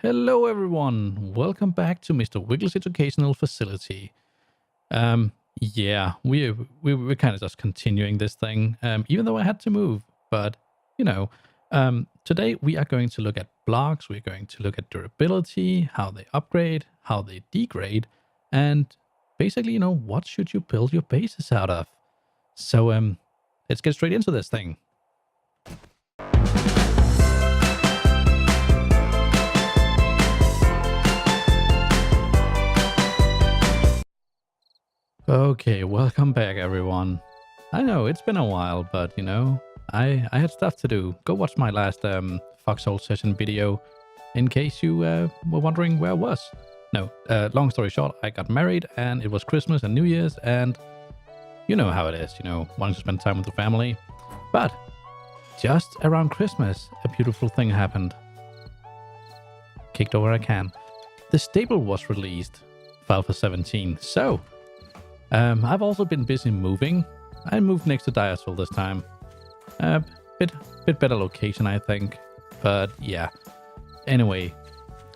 Hello everyone, welcome back to Mr. Wiggly's Educational Facility. We're kind of just continuing this thing, even though I had to move, but today we are going to look at blocks, we're going to look at durability, how they upgrade, how they degrade, and basically, what should you build your bases out of? So, let's get straight into this thing. Okay, welcome back everyone. I know it's been a while, but I had stuff to do. Go watch my last Foxhole session video in case you were wondering where I was. No, long story short, I got married and it was Christmas and New Year's, and you know how it is, wanting to spend time with the family. But just around Christmas, a beautiful thing happened. Kicked over a can. The stable was released for Alpha 17, so I've also been busy moving. I moved next to Dyersville this time. Bit better location, I think. But yeah. Anyway,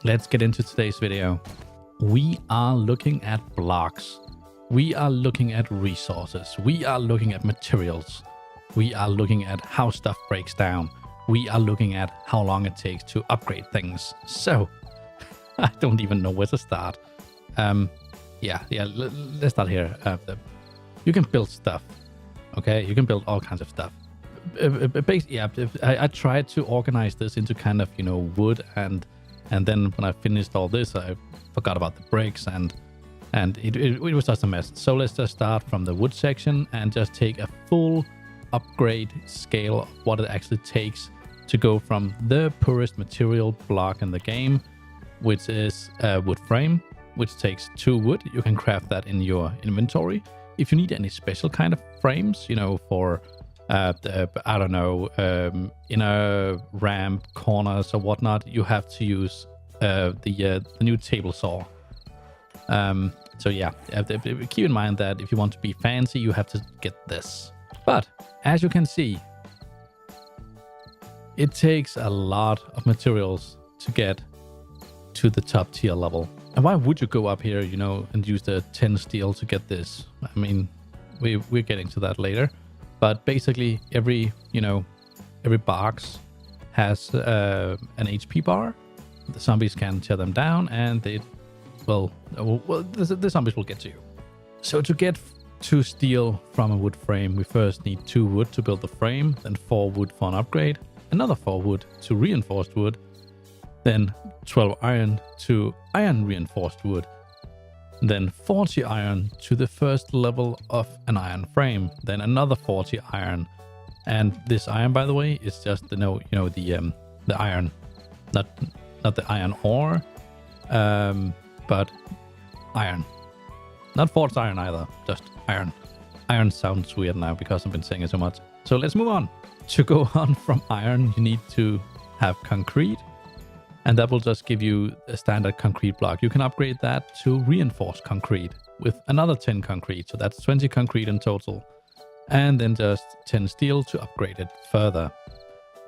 let's get into today's video. We are looking at blocks. We are looking at resources. We are looking at materials. We are looking at how stuff breaks down. We are looking at how long it takes to upgrade things. So, I don't even know where to start. Let's start here. You can build stuff, okay? You can build all kinds of stuff. I tried to organize this into kind of, wood, and then when I finished all this, I forgot about the bricks, and it was just a mess. So let's just start from the wood section and just take a full upgrade scale of what it actually takes to go from the poorest material block in the game, which is a wood frame, which takes 2 wood. You can craft that in your inventory. If you need any special kind of frames, for, inner ramp, corners or whatnot, you have to use the new table saw. Keep in mind that if you want to be fancy, you have to get this. But as you can see, it takes a lot of materials to get to the top tier level. And why would you go up here, and use the 10 steel to get this? I mean, we're getting to that later. But basically, every box has an HP bar. The zombies can tear them down, and the zombies will get to you. So to get 2 steel from a wood frame, we first need 2 wood to build the frame, then 4 wood for an upgrade, another 4 wood to reinforced wood, then 12 iron to iron reinforced wood, then 40 iron to the first level of an iron frame, then another 40 iron. And this iron, by the way, is just the iron, not the iron ore, but iron. Not forged iron either, just iron. Iron sounds weird now because I've been saying it so much. So let's move on. To go on from iron, you need to have concrete, and that will just give you a standard concrete block. You can upgrade that to reinforced concrete with another 10 concrete, so that's 20 concrete in total. And then just 10 steel to upgrade it further.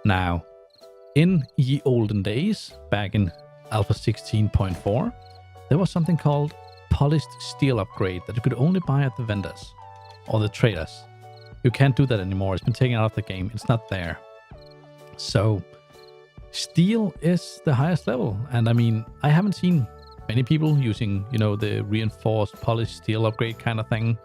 Now, in ye olden days, back in Alpha 16.4, there was something called polished steel upgrade that you could only buy at the vendors or the traders. You can't do that anymore. It's been taken out of the game. It's not there. So steel is the highest level, and I mean, I haven't seen many people using, the reinforced polished steel upgrade kind of thing,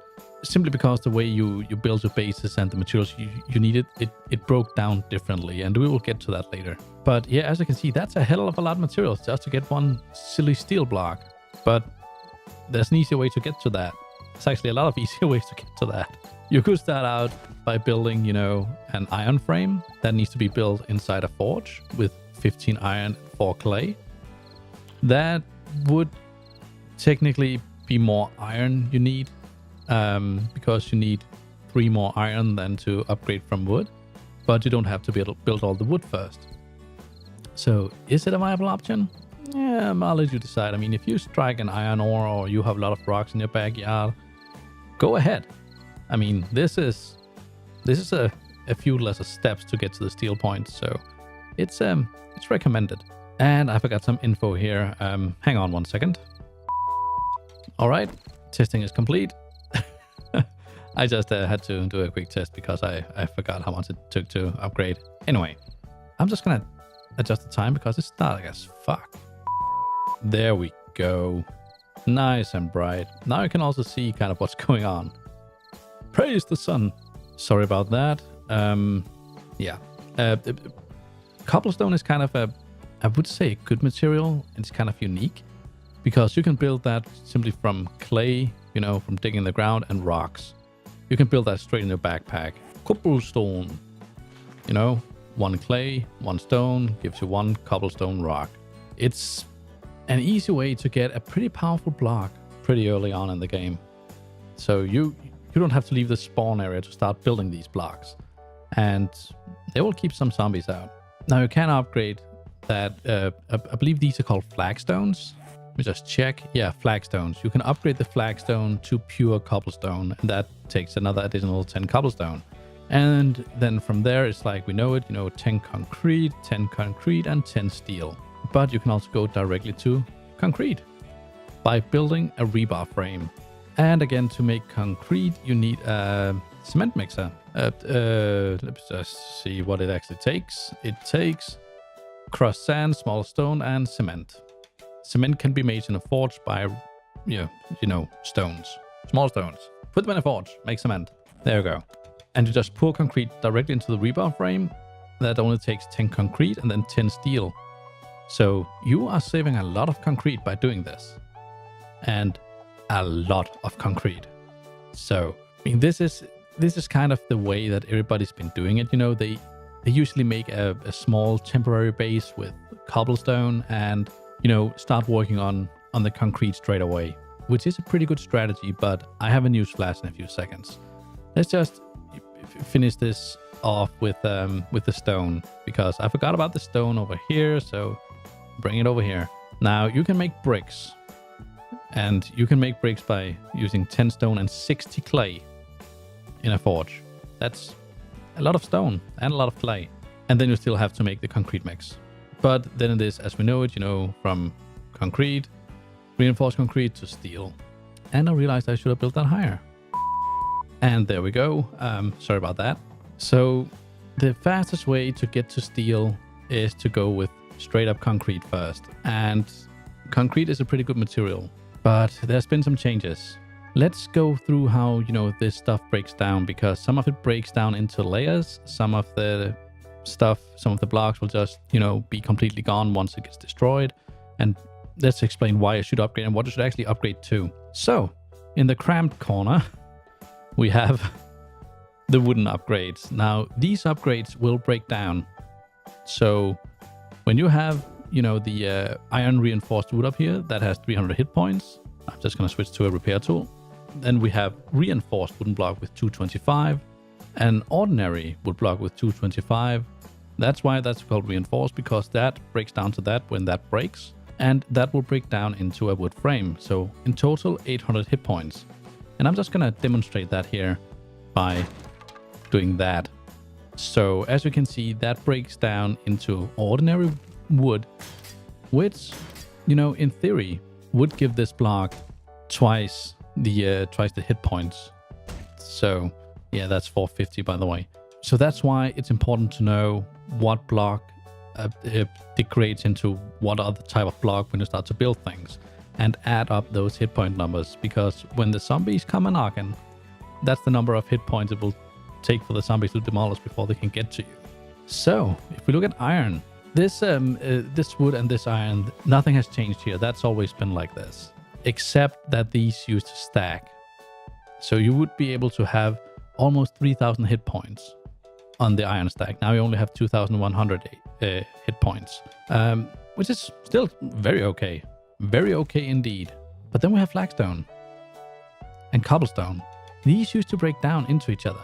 simply because the way you build your bases and the materials you needed, it broke down differently, and we will get to that later. But yeah, as you can see, that's a hell of a lot of materials just to get one silly steel block. But there's an easier way to get to that. There's actually a lot of easier ways to get to that. You could start out by building, an iron frame that needs to be built inside a forge with 15 iron, 4 clay. That would technically be more iron you need, because you need 3 more iron than to upgrade from wood, but you don't have to build all the wood first. So is it a viable option? Yeah, I'll let you decide. I mean, if you strike an iron ore or you have a lot of rocks in your backyard, go ahead. I mean, this is a few lesser steps to get to the steel point, so it's recommended. And I forgot some info here. Hang on 1 second. All right, testing is complete. I just had to do a quick test because I forgot how much it took to upgrade. Anyway, I'm just gonna adjust the time because it's starting as fuck. There we go. Nice and bright. Now you can also see kind of what's going on. Praise the sun. Sorry about that. Yeah. Cobblestone is kind of I would say, good material. It's kind of unique because you can build that simply from clay, you know, from digging the ground, and rocks. You can build that straight in your backpack. Cobblestone, you know, 1 clay, 1 stone gives you 1 cobblestone rock. It's an easy way to get a pretty powerful block pretty early on in the game. So you don't have to leave the spawn area to start building these blocks, and they will keep some zombies out. Now you can upgrade that. I believe these are called flagstones. Let me just check. Yeah, flagstones. You can upgrade the flagstone to pure cobblestone, and that takes another additional 10 cobblestone. And then from there, it's like we know it, you know, 10 concrete, 10 concrete, and 10 steel. But you can also go directly to concrete by building a rebar frame. And again, to make concrete, you need a cement mixer. Let's just see what it actually takes. It takes crushed sand, small stone, and cement. Cement can be made in a forge by, you know, stones, small stones. Put them in a forge, make cement. There you go. And you just pour concrete directly into the rebar frame. That only takes 10 concrete and then 10 steel. So you are saving a lot of concrete by doing this. And a lot of concrete. So, I mean, this is kind of the way that everybody's been doing it. You know, they usually make a small temporary base with cobblestone and, you know, start working on the concrete straight away, which is a pretty good strategy, but I have a news flash in a few seconds. Let's just finish this off with the stone, because I forgot about the stone over here, so bring it over here. Now you can make bricks, and you can make bricks by using 10 stone and 60 clay in a forge. That's a lot of stone and a lot of clay, and then you still have to make the concrete mix. But then it is, as we know it, you know, from concrete, reinforced concrete to steel. And I realized I should have built that higher. And there we go. Sorry about that. So the fastest way to get to steel is to go with straight up concrete first. And concrete is a pretty good material, but there's been some changes. Let's go through how, you know, this stuff breaks down, because some of it breaks down into layers. Some of the stuff, some of the blocks will just, you know, be completely gone once it gets destroyed. And let's explain why you should upgrade and what you should actually upgrade to. So in the cramped corner, we have the wooden upgrades. Now these upgrades will break down. So when you have, you know, the iron reinforced wood up here that has 300 hit points, I'm just going to switch to a repair tool. Then we have reinforced wooden block with 225, an ordinary wood block with 225. That's why that's called reinforced, because that breaks down to that when that breaks, and that will break down into a wood frame. So in total, 800 hit points. And I'm just going to demonstrate that here by doing that. So as you can see, that breaks down into ordinary wood, which, you know, in theory would give this block twice the hit points. So yeah, that's 450, by the way. So that's why it's important to know what block degrades into what other type of block when you start to build things, and add up those hit point numbers, because when the zombies come a knocking, that's the number of hit points it will take for the zombies to demolish before they can get to you. So if we look at iron, this wood and this iron, nothing has changed here. That's always been like this, except that these used to stack. So you would be able to have almost 3,000 hit points on the iron stack. Now you only have 2,100 hit points, which is still very okay. Very okay indeed. But then we have flagstone and cobblestone. These used to break down into each other.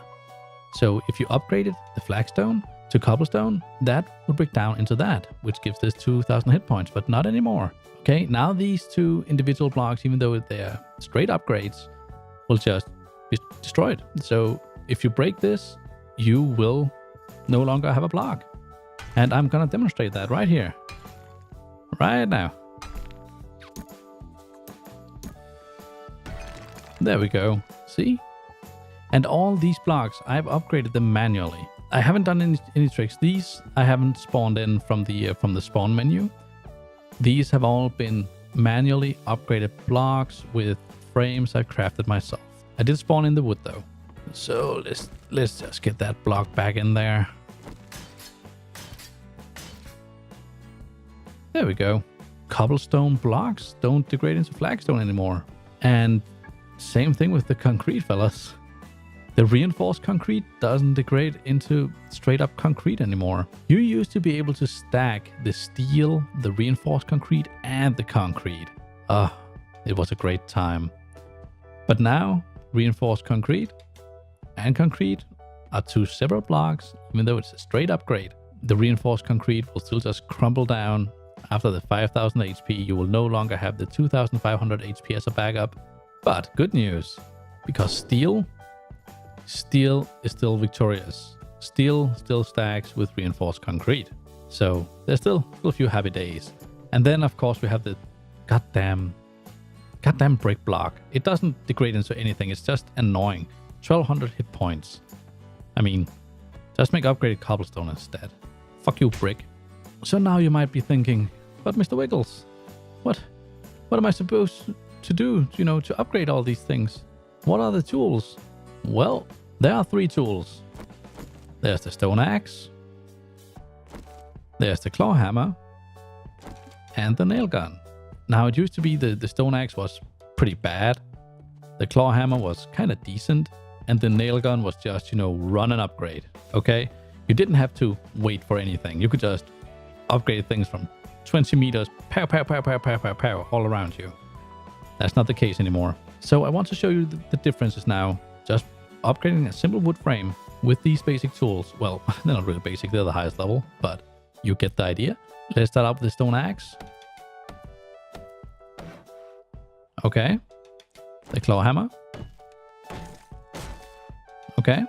So if you upgraded the flagstone to cobblestone, that would break down into that, which gives this 2,000 hit points, but not anymore. Okay, now these two individual blocks, even though they're straight upgrades, will just be destroyed. So if you break this, you will no longer have a block. And I'm gonna demonstrate that right here. Right now. There we go. See? And all these blocks, I've upgraded them manually. I haven't done any tricks. These I haven't spawned in from the spawn menu. These have all been manually upgraded blocks with frames I've crafted myself. I did spawn in the wood though. So let's just get that block back in there. There we go. Cobblestone blocks don't degrade into flagstone anymore. And same thing with the concrete, fellas. The reinforced concrete doesn't degrade into straight up concrete anymore. You used to be able to stack the steel, the reinforced concrete, and the concrete. It was a great time. But now, reinforced concrete and concrete are two separate blocks, even though it's a straight upgrade. The reinforced concrete will still just crumble down. After the 5000 HP, you will no longer have the 2500 HP as a backup. But good news, because steel is still victorious. Steel still stacks with reinforced concrete. So there's still a few happy days. And then of course we have the goddamn brick block. It doesn't degrade into anything, it's just annoying. 1200 hit points. I mean, just make upgraded cobblestone instead. Fuck you, brick. So now you might be thinking, but Mr. Wiggles, what am I supposed to do, to upgrade all these things? What are the tools? Well, there are 3 tools. There's the stone axe, there's the claw hammer, and the nail gun. Now, it used to be the stone axe was pretty bad, the claw hammer was kind of decent, and the nail gun was just, run and upgrade, okay? You didn't have to wait for anything. You could just upgrade things from 20 meters, pow, pow, pow, pow, pow, pow, pow, all around you. That's not the case anymore. So I want to show you the differences now. Just upgrading a simple wood frame with these basic tools. Well, they're not really basic, they're the highest level, but you get the idea. Let's start out with the stone axe. Okay. The claw hammer. Okay.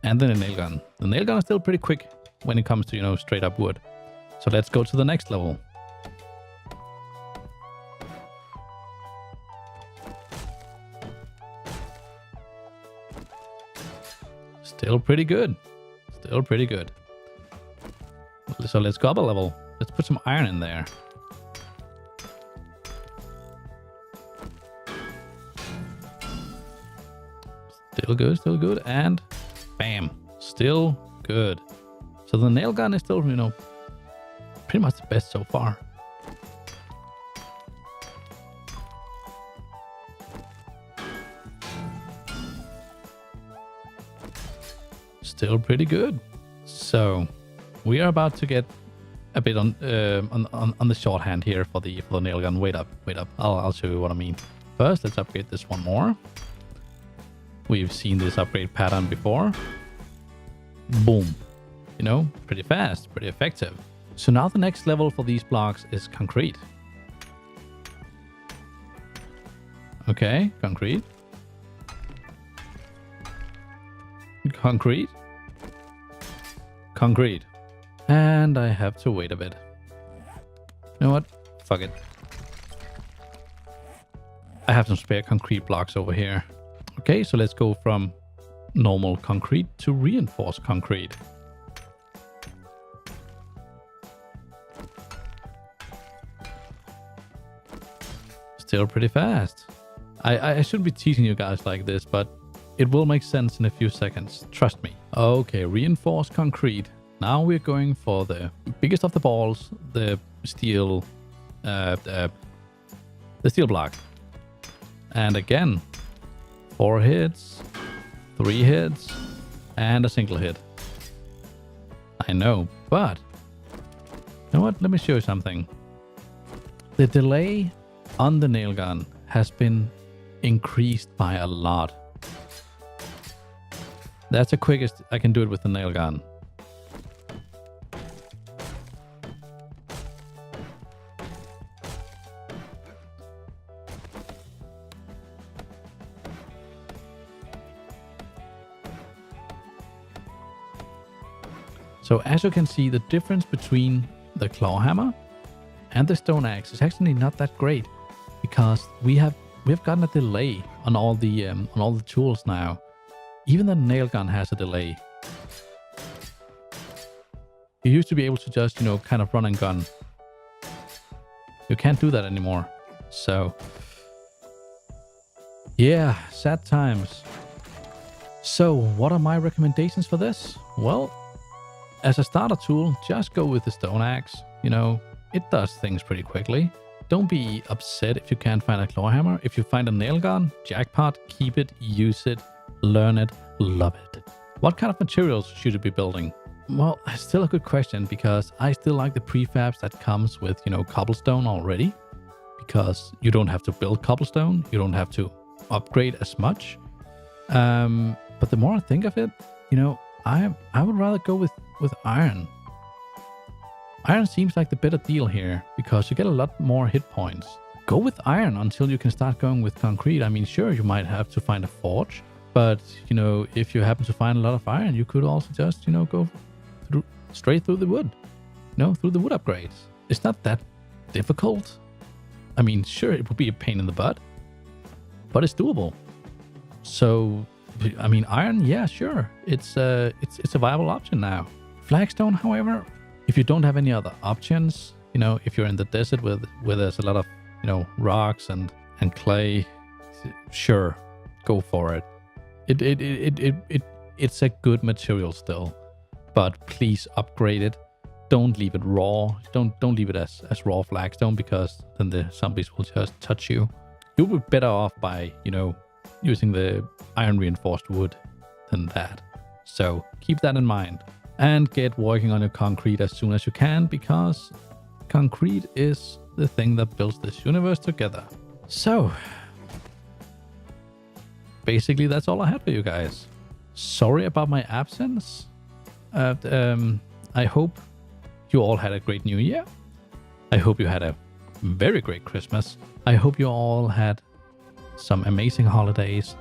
And then the nail gun. The nail gun is still pretty quick when it comes to, straight up wood. So let's go to the next level. Still pretty good. Still pretty good. So let's go up a level. Let's put some iron in there. Still good, still good. And bam, still good. So the nail gun is still, pretty much the best so far. Still pretty good. So we are about to get a bit on the shorthand here for the nail gun. Wait up. I'll show you what I mean. First, let's upgrade this one more. We've seen this upgrade pattern before. Boom. Pretty fast, pretty effective. So now the next level for these blocks is concrete. Okay, concrete. Concrete. Concrete. And I have to wait a bit. You know what? Fuck it. I have some spare concrete blocks over here. Okay, so let's go from normal concrete to reinforced concrete. Still pretty fast. I shouldn't be teasing you guys like this, but it will make sense in a few seconds. Trust me. Okay, reinforced concrete. Now we're going for the biggest of the balls, the steel, the steel block. And again, 4 hits, 3 hits, and a single hit. I know, but you know what? Let me show you something. The delay on the nail gun has been increased by a lot. That's the quickest I can do it with the nail gun. So as you can see, the difference between the claw hammer and the stone axe is actually not that great, because we've gotten a delay on all the tools now. Even the nail gun has a delay. You used to be able to just, kind of run and gun. You can't do that anymore. So, yeah, sad times. So, what are my recommendations for this? Well, as a starter tool, just go with the stone axe. It does things pretty quickly. Don't be upset if you can't find a claw hammer. If you find a nail gun, jackpot, keep it, use it, learn it, love it. What kind of materials should you be building? Well, still a good question, because I still like the prefabs that comes with, cobblestone already, because you don't have to build cobblestone. You don't have to upgrade as much. But the more I think of it, I would rather go with iron. Iron seems like the better deal here, because you get a lot more hit points. Go with iron until you can start going with concrete. I mean, sure, you might have to find a forge, but, if you happen to find a lot of iron, you could also just, go straight through the wood, through the wood upgrades. It's not that difficult. I mean, sure, it would be a pain in the butt, but it's doable. So, I mean, iron, yeah, sure. It's a viable option now. Flagstone, however, if you don't have any other options, if you're in the desert where there's a lot of, rocks and clay, sure, go for it. It's a good material still, but please upgrade it. Don't leave it raw. Don't leave it as raw flagstone, because then the zombies will just touch you. You'll be better off by, using the iron reinforced wood than that. So keep that in mind. And get working on your concrete as soon as you can, because concrete is the thing that builds this universe together. So, basically that's all I had for you guys. Sorry about my absence. I hope you all had a great New Year. I hope you had a very great Christmas. I hope you all had some amazing holidays.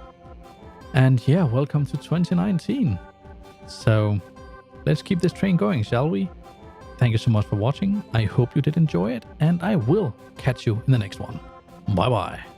And yeah, welcome to 2019. So, let's keep this train going, shall we? Thank you so much for watching. I hope you did enjoy it, and I will catch you in the next one. Bye-bye.